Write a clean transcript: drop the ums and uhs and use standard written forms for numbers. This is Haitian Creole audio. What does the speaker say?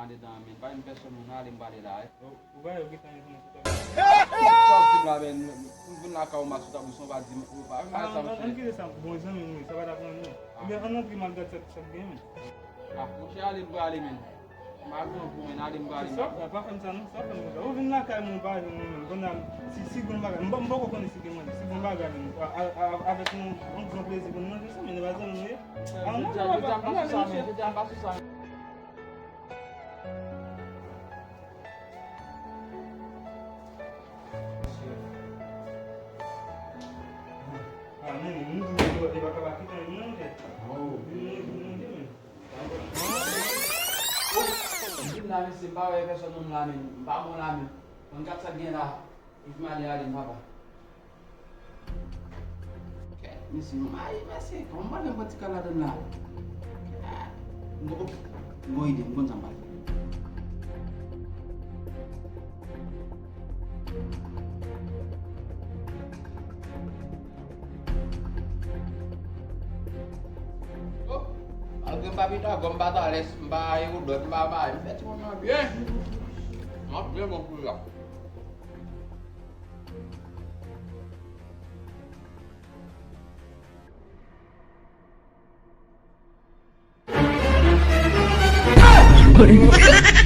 bali namin. Ba yung peso mo nalim bali dahil. Ugayo kita ni mo sa. So tim namin kung nakaw maksuta mo so ba di mo ba. Ang kita sa mo sa mo sa para ko mo. Ibe ano ki magdat sa game. Mo siya alim bali men. Mago mo nalim bali. So pa kan sa no sa kan mo. O vin na kay mo ba mo gona si gumbaga. Mboko ko ni si gumbaga. Si gumbaga ni avec un grand plaisir pour nous ça mais va nous. Jangan pasu sa. Namin simbawa ya peso nung namin, bamo namin, hanggat sa gina, ikmali alin haba. Kaya, misi mai masih, kamu mana buat sekala dan lah. Ngok, ngoi din, ngon sampai. Gomba bita, gomba tak les, mbak ayu udah mbak apa, mbak cuma nabi. Maaf dia mau pulang. Sorry.